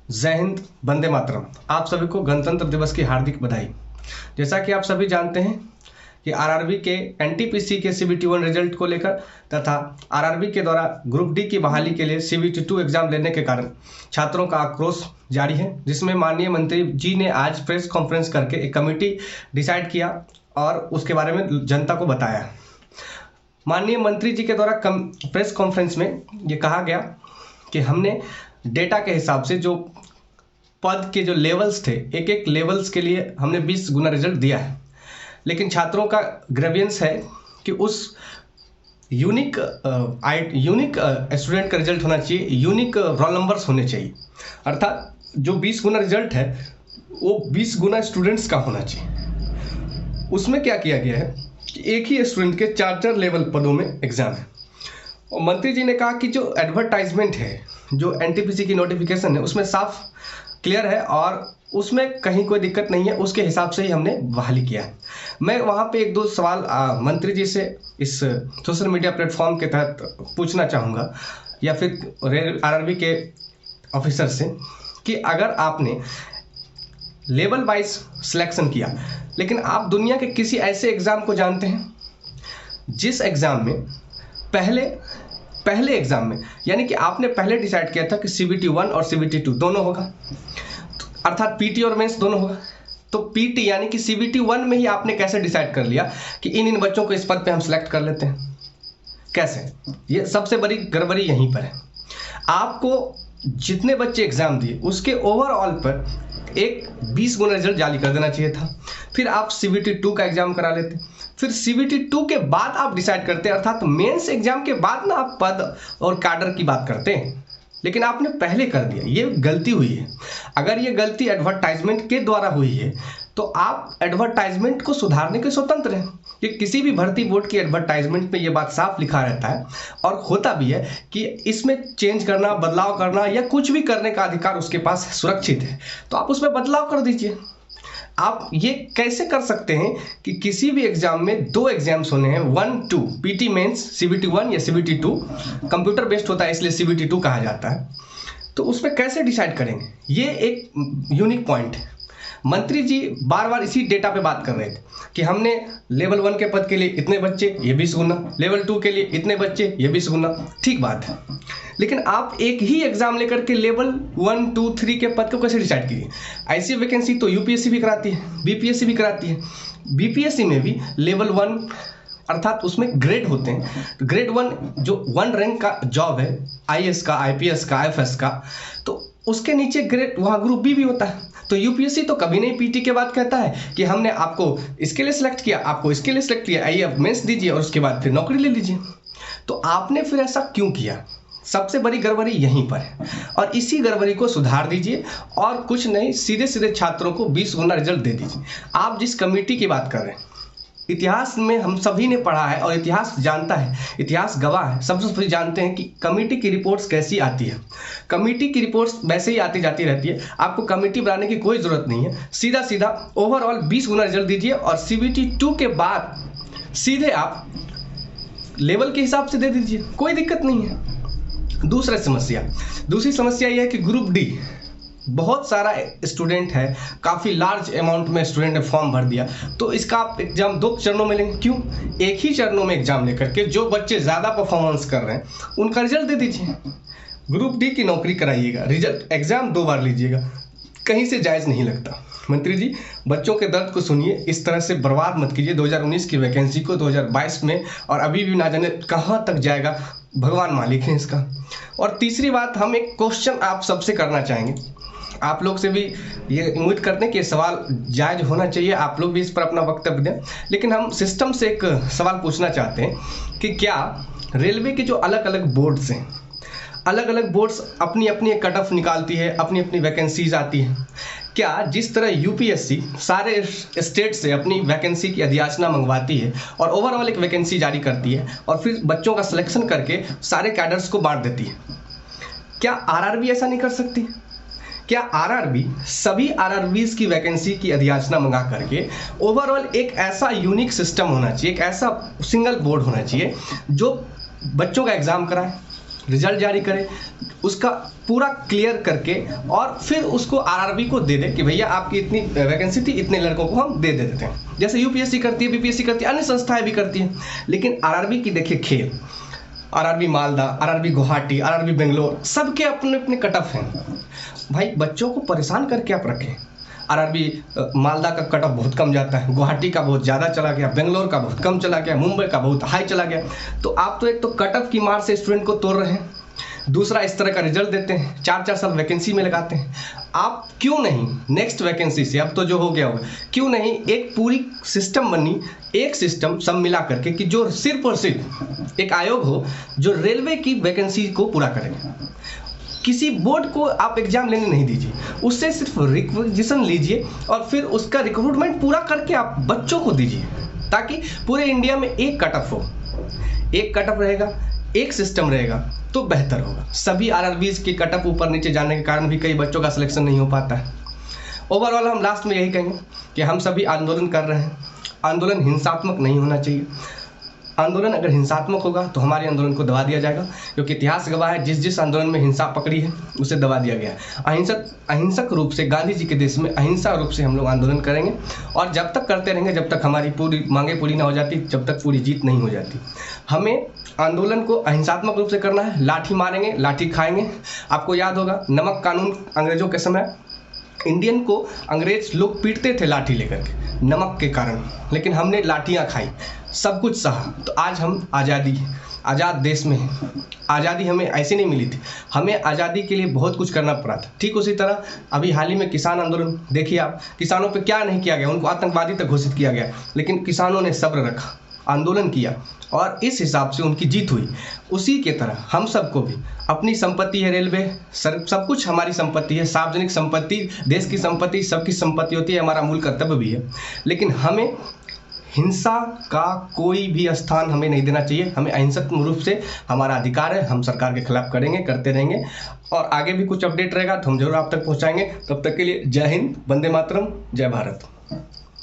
जय हिंद, वंदे मातरम। आप सभी को गणतंत्र दिवस की हार्दिक बधाई। जैसा कि आप सभी जानते हैं कि आरआरबी के एनटीपीसी के सीबीटी 1 रिजल्ट को लेकर तथा आरआरबी के द्वारा ग्रुप डी की बहाली के लिए सीबीटी 2 एग्जाम लेने के कारण छात्रों का आक्रोश जारी है, जिसमें माननीय मंत्री जी ने आज प्रेस कॉन्फ्रेंस करके एक कमेटी डिसाइड किया और उसके बारे में जनता को बताया। माननीय मंत्री जी के द्वारा प्रेस कॉन्फ्रेंस में ये कहा गया कि हमने डेटा के हिसाब से जो पद के जो लेवल्स थे, एक एक लेवल्स के लिए हमने 20 गुना रिजल्ट दिया है, लेकिन छात्रों का ग्रेवियंस है कि उस यूनिक स्टूडेंट का रिजल्ट होना चाहिए, यूनिक रोल नंबर्स होने चाहिए। अर्थात जो 20 गुना रिजल्ट है वो 20 गुना स्टूडेंट्स का होना चाहिए। उसमें क्या किया गया है कि एक ही स्टूडेंट के 4 लेवल पदों में एग्जाम है। और मंत्री जी ने कहा कि जो एडवर्टाइजमेंट है, जो एनटीपीसी की नोटिफिकेशन है, उसमें साफ क्लियर है और उसमें कहीं कोई दिक्कत नहीं है। उसके हिसाब से ही हमने बहाली किया है। मैं वहाँ पे एक दो सवाल मंत्री जी से इस सोशल मीडिया प्लेटफॉर्म के तहत पूछना चाहूँगा या फिर आरआरबी के ऑफिसर से कि अगर आपने लेवल वाइज सिलेक्शन किया, लेकिन आप दुनिया के किसी ऐसे एग्ज़ाम को जानते हैं जिस एग्ज़ाम में पहले एग्जाम में, यानी कि आपने पहले डिसाइड किया था कि सीबीटी 1 और सीबीटी 2 दोनों होगा, अर्थात पीटी और मेंस दोनों होगा, तो पीटी यानी कि सीबीटी 1 में ही आपने कैसे डिसाइड कर लिया कि इन बच्चों को इस पद पे हम सिलेक्ट कर लेते हैं? कैसे? ये सबसे बड़ी गड़बड़ी यहीं पर है। आपको जितने बच्चे एग्जाम दिए उसके ओवरऑल पर एक 20 गुना रिजल्ट जारी कर देना चाहिए था। फिर आप सीबीटी 2 का एग्जाम करा लेते, फिर सीबीटी 2 के बाद आप डिसाइड करते, अर्थात मेंस एग्जाम के बाद ना आप पद और कैडर की बात करते हैं, लेकिन आपने पहले कर दिया। ये गलती हुई है। अगर ये गलती एडवर्टाइजमेंट के द्वारा हुई है तो आप एडवर्टाइजमेंट को सुधारने के स्वतंत्र हैं। कि किसी भी भर्ती बोर्ड की एडवर्टाइजमेंट में ये बात साफ लिखा रहता है और होता भी है कि इसमें चेंज करना, बदलाव करना या कुछ भी करने का अधिकार उसके पास सुरक्षित है, तो आप उसमें बदलाव कर दीजिए। आप ये कैसे कर सकते हैं कि किसी भी एग्जाम में 2 एग्जाम्स होने हैं, 1-2 पीटी मेंस सीबीटी 1 या सीबीटी 2, कंप्यूटर बेस्ड होता है इसलिए सीबीटी 2 कहा जाता है, तो उसमें कैसे डिसाइड करेंगे? ये एक यूनिक पॉइंट है। मंत्री जी बार बार इसी डेटा पे बात कर रहे थे कि हमने लेवल 1 के पद के लिए इतने बच्चे, ये 20 गुना, लेवल 2 के लिए इतने बच्चे, ये 20 गुना। ठीक बात है, लेकिन आप एक ही एग्जाम लेकर के लेवल 1, 2, 3 के पद को कैसे डिसाइड कीजिए? ऐसी वैकेंसी तो यूपीएससी भी कराती है, बीपीएससी भी कराती है। बीपीएससी में भी लेवल 1 अर्थात उसमें ग्रेड होते हैं। ग्रेड 1 जो 1 रैंक का जॉब है, आईएएस का, आईपीएस का, आईएफएस का, तो उसके नीचे ग्रेड वहाँ ग्रुप बी भी होता है। तो यूपीएससी तो कभी नहीं पीटी के बाद कहता है कि हमने आपको इसके लिए सिलेक्ट किया, आपको इसके लिए सिलेक्ट किया, आइए अब मेंस दीजिए और उसके बाद फिर नौकरी ले लीजिए। तो आपने फिर ऐसा क्यों किया? सबसे बड़ी गड़बड़ी यहीं पर है और इसी गड़बड़ी को सुधार दीजिए और कुछ नहीं, सीधे सीधे छात्रों को 20 गुना रिजल्ट दे दीजिए। आप जिस कमेटी की बात कर रहे हैं, इतिहास में हम सभी ने पढ़ा है और इतिहास जानता है, इतिहास गवाह है, सबसे सभी जानते हैं कि कमेटी की रिपोर्ट्स कैसी आती है। कमेटी की रिपोर्ट्स वैसे ही आती जाती रहती है। आपको कमेटी बनाने की कोई ज़रूरत नहीं है। सीधा सीधा ओवरऑल 20 गुना रिजल्ट दीजिए और सीबीटी 2 के बाद सीधे आप लेवल के हिसाब से दे दीजिए, कोई दिक्कत नहीं है। दूसरी समस्या यह है कि ग्रुप डी बहुत सारा स्टूडेंट है, काफ़ी लार्ज अमाउंट में स्टूडेंट ने फॉर्म भर दिया, तो इसका आप एग्जाम 2 चरणों में लेंगे। क्यों? एक ही चरणों में एग्जाम लेकर के जो बच्चे ज़्यादा परफॉर्मेंस कर रहे हैं उनका रिजल्ट दे दीजिए। ग्रुप डी की नौकरी कराइएगा, रिजल्ट एग्जाम 2 बार लीजिएगा, कहीं से जायज़ नहीं लगता। मंत्री जी, बच्चों के दर्द को सुनिए, इस तरह से बर्बाद मत कीजिए 2019 की वैकेंसी को 2022 में, और अभी भी ना जाने कहाँ तक जाएगा, भगवान मालिक है इसका। और तीसरी बात, हम एक क्वेश्चन आप सबसे करना चाहेंगे, आप लोग से भी ये उम्मीद करते हैं कि सवाल जायज़ होना चाहिए, आप लोग भी इस पर अपना वक्तव्य दें, लेकिन हम सिस्टम से एक सवाल पूछना चाहते हैं कि क्या रेलवे के जो अलग अलग बोर्ड्स हैं, अलग अलग बोर्ड्स अपनी अपनी एक कट ऑफ निकालती है, अपनी अपनी वैकेंसीज आती हैं, क्या जिस तरह यूपीएससी सारे स्टेट से अपनी वैकेंसी की अधियाचना मंगवाती है और ओवरऑल एक वैकेंसी जारी करती है और फिर बच्चों का सिलेक्शन करके सारे कैडर्स को बांट देती है, क्या आरआरबी ऐसा नहीं कर सकती? क्या आरआरबी सभी आरआरबीज की वैकेंसी की अधियाचना मंगा करके ओवरऑल एक ऐसा यूनिक सिस्टम होना चाहिए, एक ऐसा सिंगल बोर्ड होना चाहिए जो बच्चों का एग्जाम कराए, रिजल्ट जारी करे, उसका पूरा क्लियर करके और फिर उसको आरआरबी को दे दे कि भैया आपकी इतनी वैकेंसी थी, इतने लड़कों को हम दे देते हैं। जैसे यूपीएससी करती है, बीपीएससी करती है, अन्य संस्थाएं भी करती हैं। लेकिन आरआरबी की देखिए खेल, RRB Malda, RRB Guwahati, RRB Bangalore, सबके अपने अपने कट ऑफ हैं। भाई बच्चों को परेशान करके आप रखें। आरआरबी मालदा का कट ऑफ बहुत कम जाता है, गुवाहाटी का बहुत ज़्यादा चला गया, बेंगलोर का बहुत कम चला गया, मुंबई का बहुत हाई चला गया। तो आप तो एक तो कट ऑफ की मार से स्टूडेंट को तोड़ रहे हैं, दूसरा इस तरह का रिजल्ट देते हैं, 4-4 साल वैकेंसी में लगाते हैं। आप क्यों नहीं नेक्स्ट वैकेंसी से, अब तो जो हो गया होगा, क्यों नहीं एक पूरी सिस्टम बनी, एक सिस्टम सब मिला करके कि जो सिर्फ और सिर्फ एक आयोग हो जो रेलवे की वैकेंसी को पूरा करेगा। किसी बोर्ड को आप एग्जाम लेने नहीं दीजिए, उससे सिर्फ रिक्वेजिशन लीजिए और फिर उसका रिक्रूटमेंट पूरा करके आप बच्चों को दीजिए, ताकि पूरे इंडिया में एक कट ऑफ हो, एक कट ऑफ रहेगा, एक सिस्टम रहेगा तो बेहतर होगा। सभी आरआरबीज के कट ऑफ ऊपर नीचे जाने के कारण भी कई बच्चों का सिलेक्शन नहीं हो पाता है। ओवरऑल हम लास्ट में यही कहेंगे कि हम सभी आंदोलन कर रहे हैं, आंदोलन हिंसात्मक नहीं होना चाहिए। आंदोलन अगर हिंसात्मक होगा तो हमारे आंदोलन को दबा दिया जाएगा, क्योंकि इतिहास गवाह है जिस जिस आंदोलन में हिंसा पकड़ी है उसे दबा दिया गया है। अहिंसक रूप से गांधी जी के देश में अहिंसा रूप से हम लोग आंदोलन करेंगे और जब तक करते रहेंगे जब तक हमारी पूरी मांगे पूरी ना हो जाती, जब तक पूरी जीत नहीं हो जाती। हमें आंदोलन को अहिंसात्मक रूप से करना है, लाठी मारेंगे, लाठी खाएंगे। आपको याद होगा नमक कानून अंग्रेजों के समय इंडियन को अंग्रेज लोग पीटते थे लाठी लेकर के नमक के कारण, लेकिन हमने लाठियाँ खाई, सब कुछ सहा। तो आज हम आज़ाद देश में हैं। आज़ादी हमें ऐसे नहीं मिली थी, हमें आज़ादी के लिए बहुत कुछ करना पड़ा था। ठीक उसी तरह अभी हाल ही में किसान आंदोलन देखिए आप, किसानों पे क्या नहीं किया गया, उनको आतंकवादी तक घोषित किया गया, लेकिन किसानों ने सब्र रखा, आंदोलन किया और इस हिसाब से उनकी जीत हुई। उसी के तरह हम सबको भी अपनी संपत्ति है रेलवे, सब कुछ हमारी संपत्ति है, सार्वजनिक संपत्ति, देश की संपत्ति, सबकी संपत्ति होती है, हमारा मूल कर्तव्य भी है। लेकिन हमें हिंसा का कोई भी स्थान हमें नहीं देना चाहिए। हमें अहिंसक रूप से हमारा अधिकार है, हम सरकार के खिलाफ करेंगे, करते रहेंगे और आगे भी कुछ अपडेट रहेगा तो हम जरूर आप तक पहुंचाएंगे। तब तक के लिए जय हिंद, वंदे मातरम, जय भारत।